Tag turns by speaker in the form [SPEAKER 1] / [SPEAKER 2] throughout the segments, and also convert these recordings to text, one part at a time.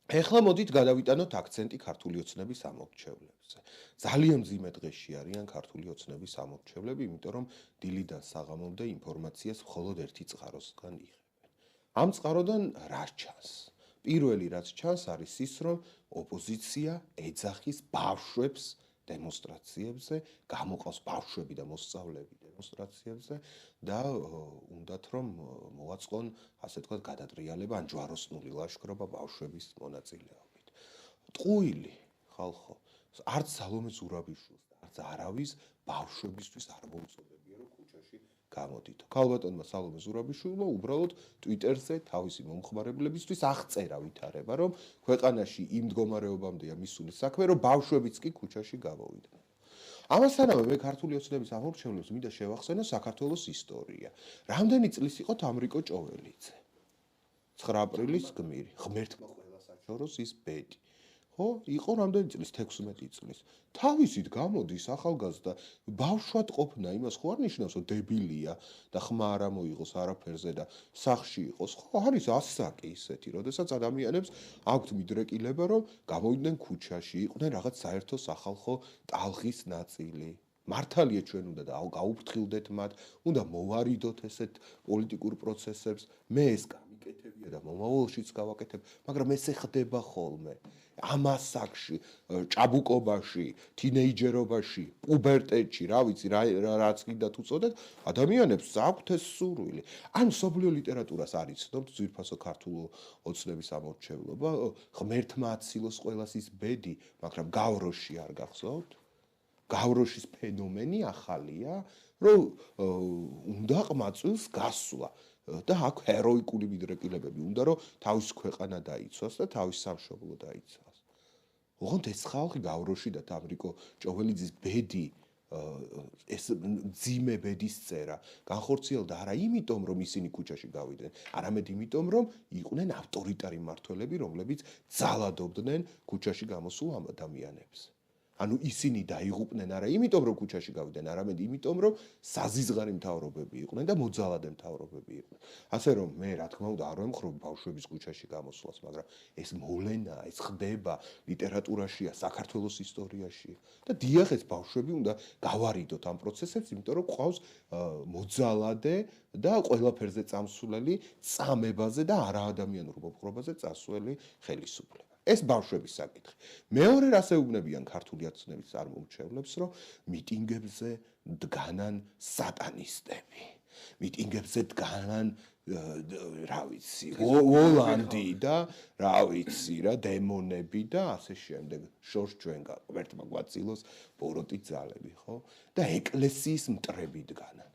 [SPEAKER 1] ეხლა მოდით გადავიტანოთ აქცენტი ქართული ოცნების ამორჩევლებზე. ძალიან მძიმე დღეში არიან ქართული ოცნების ამორჩევლები, იმიტომ რომ დილიდან საღამომდე ინფორმაციას მხოლოდ ერთი წყაროსგან იღებენ. ამ წყაროდან რა ჩანს? პირველი რაც ჩანს არის ის, რომ ოპოზიცია ეძახის ბავშვებს დემონსტრაციებზე, გამოყავს ბავშვები და მოსწავლეები დემონსტრაციებზე და უნდათ რომ მოვაწყონ, ასე თქვათ, გადატრიალება ან ჯვაროსნული ლაშქრობა ბავშვების მონაწილეობით. ტყუილი ხალხო, არც სალომე ზურაბიშვილს და არც არავის ბავშვებისთვის არ მოუწოდებია, რომ ქუჩაში გამოდით. ქალბატონმა სალომე ზურაბიშვილმა უბრალოდ ტვიტერზე თავისი მომხმარებლებისთვის აღწერა ვითარება, რომ ქვეყანაში იმ მდგომარეობამდეა მისული საქმე, რომ ბავშვებიც კი ქუჩაში გამოვიდნენ. ამასთანავე მე ქართული ოცნების ამორჩევლებს მინდა შევახსენო საქართველოს ისტორია. რამდენი წლის იყო თამრიკო ჭოველიძე? 9 აპრილის გმირი. ღმერთმა ყველა საჩოროს ის ბედი. ხო, იყო რამდენი წლის? 16 წლის. თავისით გამოდის ახალგაზრდა ბავშვად ყოფნა იმას ხო არ ნიშნავს, რომ დებილია და ხმა არ ამოიღოს არაფერზე და სახლში იყოს. ხო, არის ასაკი ისეთი, როდესაც ადამიანებს აქვთ მიდრეკილება, რომ გამოვიდნენ ქუჩაში, იყვნენ რაღაც საერთო სახალხო ტალღის ნაწილი. მართალია ჩვენ უნდა გაუფრთხილდეთ მათ, უნდა მოვარიდოთ ესეთ პოლიტიკურ პროცესებს. მე ეს გამიკეთებია და მომავალშიც გავაკეთებ, მაგრამ ეს ეხდება ხოლმე. ამ ასაკში, ჭაბუკობაში, თინეიჯერობაში, პუბერტეტში, რა ვიცი, რაც კიდათ უწოდეთ, ადამიანებს აქვთ ეს სურვილი. ან მსოფლიო ლიტერატურას არ იცნობთ ძვირფასო ქართულ ოცნების ამორჩევლობა, ღმერთმა აცილოს ყველას ის ბედი, მაგრამ გავროში არ გახსოვთ? გავროშის ფენომენი ახალია, რომ უნდა ყმაწვილს გასვლა და აქ ჰეროიკული მიდრეკილებები უნდა რომ თავის ქვეყანა დაიცვას და თავის სამშობლო დაიცვას. ოღონდ ეს ხალხი გავროში და თამრიკო ჭოველიძის ბედი ეს ძიმე ბედის წერა განხორციელდა არა იმიტომ რომ ისინი ქუჩაში გავიდნენ, არამედ იმიტომ რომ იყვნენ ავტორიტარი მმართველები, რომლებიც ძალადობდნენ ქუჩაში გამოსულ ამ ადამიანებს. ანუ ისინი დაიღუპნენ არა იმიტომ რომ ქუჩაში გავიდნენ, არამედ იმიტომ რომ საზიზღარი მთავრობები იყვნენ და მოძალადე მთავრობები იყვნენ. ასე რომ მე რა თქმა უნდა არ ვემხრობ ბავშვების ქუჩაში გამოსვლას, მაგრამ ეს მოვლენაა, ეს ხდება ლიტერატურაშია, საქართველოს ისტორიაშია და დიახ ეს ბავშვები უნდა გავარიდოთ ამ პროცესებს, იმიტომ რომ ყავს მოძალადე და ყველაფერზე წამსვლელი წამებაზე და არაადამიანურ მოპყრობაზე წასვლელი ხელისუფლება. ეს ბავშვების საკითხი. მეორე რას ეუბნებიან ქართული ოცნების წარმომჩევლებს, რომ მიტინგებზე დგანან სატანისტები. მიტინგებზე დგანან რა ვიცი, ოლანდი და რა ვიცი რა დემონები და ასე შემდეგ. შორს ჩვენ ღმერთმა გვაწილოს ბოროტი ძალები, ხო? და ეკლესიის მტრები დგანან.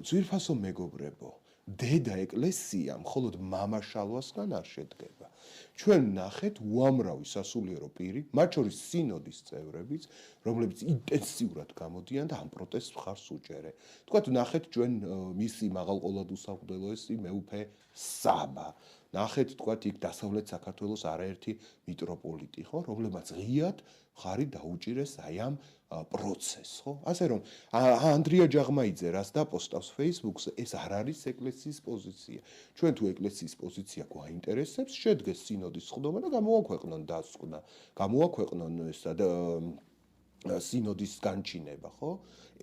[SPEAKER 1] ძვირფასო მეგობრებო, დედა ეკლესია მხოლოდ მამაშალვასგან არ შედგება. ჩვენ ნახეთ უამრავი სასულიერო პირი, მათ შორის სინოდის წევრებიც, რომლებიც ინტენსიურად გამოდიან და ამ პროტესტს მხარს უჭერენ. თქვათ, ნახეთ ჩვენ მისი მაღალყოლად უსაყდელოესი მეუფე საბა. ნახეთ, თქვათ, იქ დასავლეთ საქართველოს არაერთი მიტროპოლიტი, ხო, რომლებმაც ღიად მხარი დაუჭირეს აი ამ პროცესს, ხო? ასე რომ ანდრია ჯაღმაიძე რას დაპოსტავს Facebook-ზე, ეს არ არის ეკლესიის პოზიცია. ჩვენ თუ ეკლესიის პოზიცია გვაინტერესებს, შედგეს სინოდის სხდომა და გამოაქვეყნონ დასკვნა, გამოაქვეყნონ ესა და სინოდის განჩინება, ხო?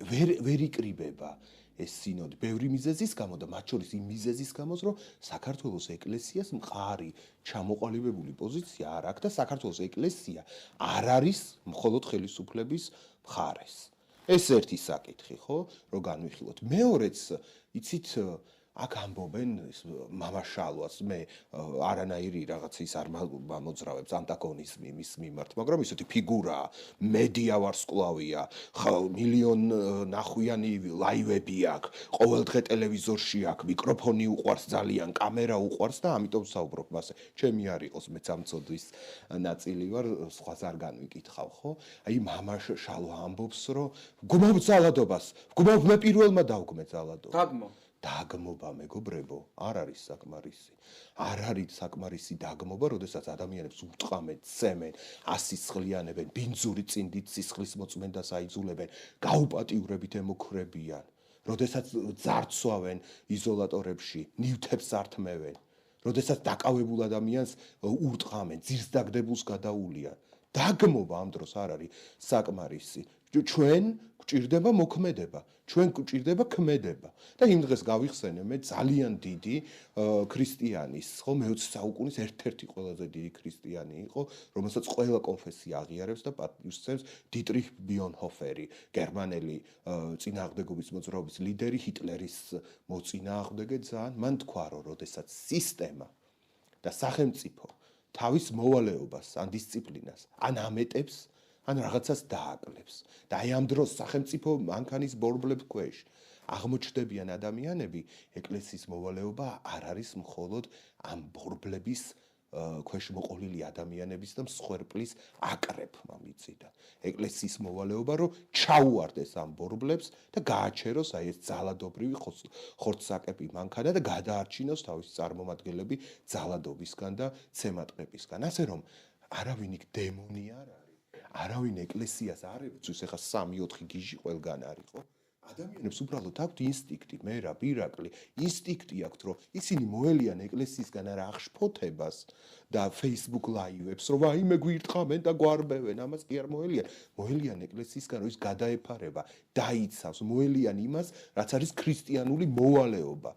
[SPEAKER 1] ვერ იკრიბება ეს სინოდი ბევრი მიზეზის გამო და მათ შორის იმ მიზეზის გამოს, რომ საქართველოს ეკლესიას მყარი ჩამოყალიბებული პოზიცია არ აქვს და საქართველოს ეკლესია არ არის მხოლოდ ხელისუფლების მხარეს. ეს ერთი საკითხი, ხო, რომ განვიხილოთ. მეორეც, იცით, აქ ამბობენ მამაშალვას, მე არანაირი რაღაც ის არ მოძრავებს ანტაგონიზმი მის მიმართ, მაგრამ ისეთი ფიგურაა, მედია ვარსკვლავია, მილიონ ნახვიანი ლაივები აქვს, ყოველდღე ტელევიზორში აქვს, მიკროფონი უყვარს ძალიან, კამერა უყვარს და ამიტომ საუბრობ მასე. ჩემი არ იყოს, მეც ამ ცოდვის ნაწილი ვარ, სხვას არ განვიკითხავ, ხო? აი მამაშალვა ამბობს, რომ გმობ ძალადობას, გმობ მე პირველმა დავგმე ძალადობას. დაგმობა მეგობრებო, არ არის საკმარისი. არ არის საკმარისი დაგმობა, როდესაც ადამიანებს უტყამენ, ცემენ, ასისხლიანებენ, ბინძური წინდით სისხლის მოწმენდას აიძულებენ, გაუპატიურებით ემუქრებიან, როდესაც ძარცვავენ იზოლატორებში, ნივთებს ართმევენ. როდესაც დაკავებულ ადამიანს ურტყამენ, ძირს დაგდებულს გადაულიან. დაგმობა ამ დროს არ არის საკმარისი. ჩვენ გვჭირდება მოქმედება, ჩვენ გვჭირდება ქმედება. და იმ დღეს გავიხსენე მე ძალიან დიდი ქრისტიანის, ხო, მე-20 საუკუნის ერთ-ერთი ყველაზე დიდი ქრისტიანი იყო, რომელსაც ყველა კონფესია აღიარებს და პატივისცემს დიტრიხ ბიონჰოფერი, გერმანელი წინააღმდეგობის მოძრაობის ლიდერი, ჰიტლერის მოწინააღმდეგე ძალიან. მან თქვა, რომ როდესაც სისტემა და სახელმწიფო თავის მოვალეობას ან დისციპლინას ან ამეტებს, ან რაღაცას დააკლებს. და აი ამ დროს სახელმწიფო მანქანის ბორბლებს ქვეშ აღმოჩნდებიან ადამიანები, ეკლესიის მოვალეობა არ არის მხოლოდ ამ ბორბლების ქვეშ მოყოლილი ადამიანების და მსხვერპლის აკრეფმა მიწიდან. ეკლესიის მოვალეობა რომ ჩაუვარდეს ამ ბორბლებს და გააჩეროს აი ეს ძალადობრივი ხორცსაკეპი მანქანა და გადაარჩინოს თავის წარმომადგენლები ძალადობისგან და ცემატყებისგან. ასე რომ არავინ იქ დემონი არ არის. არავინ ეკლესიას არ ებრძვის, ეხლა 3-4 გიჟი ყველგან არის, ხო? ადამიანებს უბრალოდ აქვთ ინსტინქტი, მე რა, ბირაკლი, ინსტინქტი აქვთ, რომ ისინი მოელიან ეკლესიისგან არა აღშფოთებას და Facebook ლაივებს, რომ აიმე გვირთხამენ და გვარბევენ, ამას კი არ მოელიან. მოელიან ეკლესიისგან, რომ ის გადაეფარება, დაიცავს, მოელიან იმას, რაც არის ქრისტიანული მოვალეობა.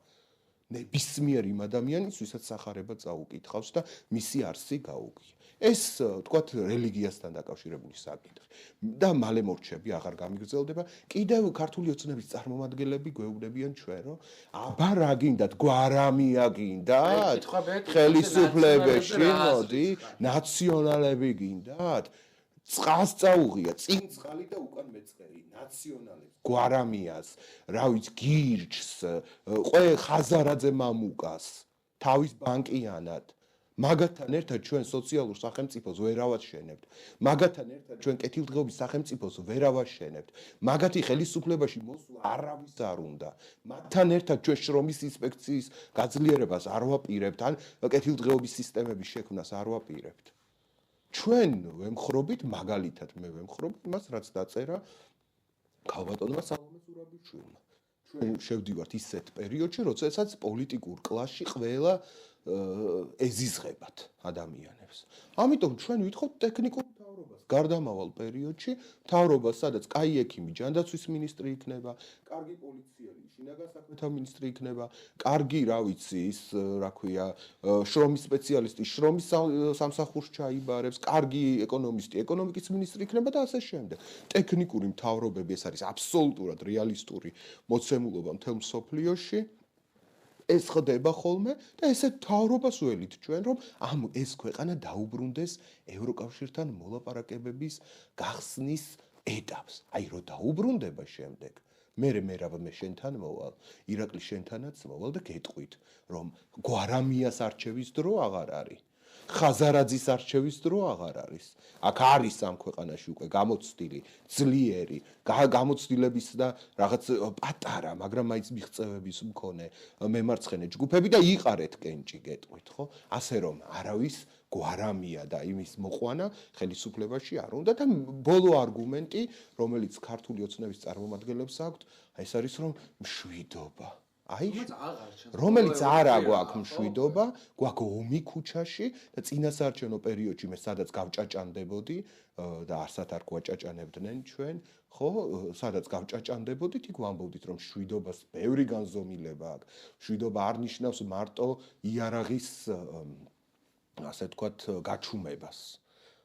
[SPEAKER 1] ნებისმიერ იმ ადამიანის, ვისაც სახარება წაუკითხავს და მისი არსი გაუგია. ეს თქვათ რელიგიასთან დაკავშირებული საკითხი და მალე მორჩები აღარ გამიგრძელდება. კიდევ ქართული ოცნების წარმომადგენლები გვეუბნებიან ჩვენ, რომ აბა რა გინდათ, გვარამია გინდათ, ხელისუფლებაში მოდი, ნაციონალები გინდათ, წყალს წაუღია, წინ წყალი და უკან მეწყერი, ნაციონალებს, გვარამიას, რა ვიცი, გირჩს, ხაზარაძე მამუკას, თავის ბანკიანად. მაგათთან ერთად ჩვენ სოციალურ სახელმწიფოს ვერ ავაშენებთ. მაგათთან ერთად ჩვენ კეთილდღეობის სახელმწიფოს ვერ ავაშენებთ. მაგათი ხელისუფლებაში მოსვლა არავის არ უნდა. მათთან ერთად ჩვენ შრომის ინსპექციის გაძლიერებას არ ვაპირებთ, ან კეთილდღეობის სისტემების შექმნას არ ვაპირებთ. ჩვენ ვემხრობით, მაგალითად მე ვემხრობ იმას, რაც დაწერა ქალბატონმა სალომე ზურაბიშვილმა. ჩვენ შევდივართ ისეთ პერიოდში, როდესაც პოლიტიკურ კლასში ყველა ეზიზღებათ ადამიანებს. ამიტომ ჩვენ ვითხოვთ ტექნიკურ მთავრობას. გარდამავალ პერიოდში მთავრობას, სადაც კაი ექიმი, ჯანდაცვის მინისტრი იქნება, კარგი პოლიციელი, შინაგან საქმეთა მინისტრი იქნება, კარგი, რა ვიცი, ის რა ქვია, შრომის სპეციალისტი, შრომის სამსახურს ჩაიბარებს, კარგი ეკონომისტი, ეკონომიკის მინისტრი იქნება და ასე შემდეგ. ტექნიკური მთავრობები, ეს არის აბსოლუტურად რეალისტური მოცემულობა მთელ მსოფლიოში. ეს ხდება ხოლმე და ესეთ მთავრობას ველით ჩვენ, რომ ეს ქვეყანა დაუბრუნდეს ევროკავშირთან მოლაპარაკებების გახსნის ეტაპს. აი რო დაუბრუნდება შემდეგ, მე შენთან მოვალ, ირაკლი შენთანაც მოვალ და გეტყვით, რომ გვარამიას არჩევის დრო აღარ არის. ხაზარაძის არჩევის დრო აღარ არის. აქ არის ამ ქვეყანაში უკვე გამოცდილი, ძლიერი, გამოცდილების და რაღაც პატარა, მაგრამ მაინც მიღწევების მქონე მემარცხენე ჯგუფები და იყარეთ კენჭი გეტყვით, ხო? ასე რომ არავის გვარამია და იმის მოყვანა ხელისუფლებაში არ უნდა და ბოლო არგუმენტი, რომელიც ქართული ოცნების წარმომადგენლებს აქვთ, ეს არის რომ მშვიდობა. აი, რომელიც არა გვაქვს მშვიდობა, გვაქვს ომი ქუჩაში და წინასაარჩევნო პერიოდში მე სადაც გავჭაჭანდებოდი და არსად არ გვაჭაჭანებდნენ ჩვენ, ხო, სადაც გავჭაჭანდებოდით, იქ ვამბობდით, რომ მშვიდობას ბევრი განზომილება აქვს. მშვიდობა არ ნიშნავს მარტო იარაღის, ასე ვთქვათ, გაჩუმებას.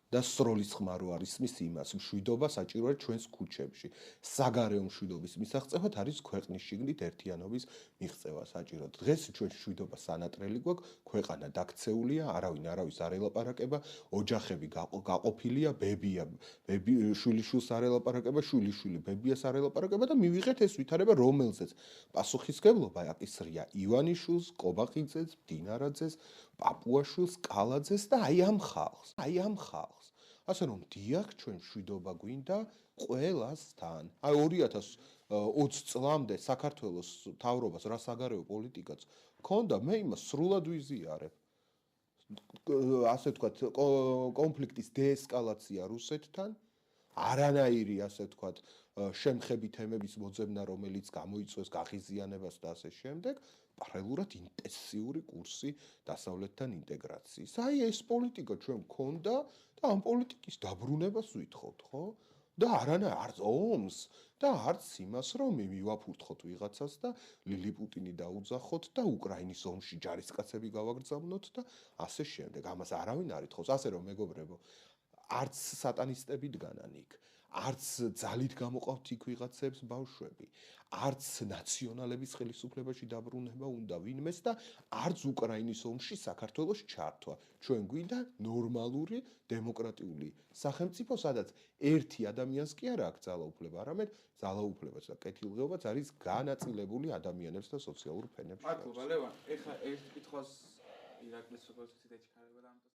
[SPEAKER 1] და სროლის ხმარო არის მის იმას, მშვიდობა საჭიროა ჩვენს ქუჩებში. საგარეო მშვიდობის მისაღწევად არის ქვეყნის შიგნით ერთიანობის მიღწევა საჭირო. დღეს ჩვენ მშვიდობა სანატრელი გვაქვს, ქვეყანა დაქცეულია, არავინ არავის არ ელაპარაკება, ოჯახები გაყოფილია, ბებია, შვილიშვილს არ ელაპარაკება, შვილიშვილი ბებიას არ ელაპარაკება და მივიღეთ ეს ვითარება, რომელზეც პასუხისგებლობა აკისრია ივანიშვილს, კობახიძეს, დინარაძეს, პაპუაშვილს, კალაძეს და აი ამ ხალხს. ასე რომ დიახ, ჩვენ მშვიდობა გვინდა ყველასთან. აი 2020 წლამდე საქართველოს მთავრობას რა საგარეო პოლიტიკაც ჰქონდა, მე იმას სრულად ვიზიარებ. ასე ვთქვათ, კონფლიქტის დეესკალაცია რუსეთთან, არანაირი ასე ვთქვათ შემხები თემების მოძებნა, რომელიც გამოიწვევს გაღიზიანებას და ასე შემდეგ, პარალელურად ინტენსიური კურსი დასავლეთთან ინტეგრაციის. აი ეს პოლიტიკა ჩვენ გქონდა და ამ პოლიტიკის დაბრუნებას ვითხოვთ, ხო? და არც ომს და არც იმას, რომ მივაფურთხოთ ვიღაცას და ლილიპუტინი დაუძახოთ და უკრაინის ომში ჯარისკაცები გავაგრძავნოთ და ასე შემდეგ. ამას არავინ არ ითხოვს, ასე რომ მეგობრებო, არც სატანისტები დგანან იქ, არც ძალით გამოყავთ იქ ვიღაცებს ბავშვები, არც ნაციონალების ხელისუფლებაში დაბრუნება უნდა ვინმეს და არც უკრაინის ომში საქართველოს ჩართვა. ჩვენ გვინდა ნორმალური დემოკრატიული სახელმწიფო, სადაც ერთი ადამიანს კი არ აქვს ძალაუფლება, არამედ ძალაუფლებაც და კეთილდღეობაც არის განაწილებული ადამიანებს და სოციალურ ფენებს.
[SPEAKER 2] მადლობა ლევან, ეხლა ერთ კითხვას ირაკლის როგორც ცოტა ჩქარება და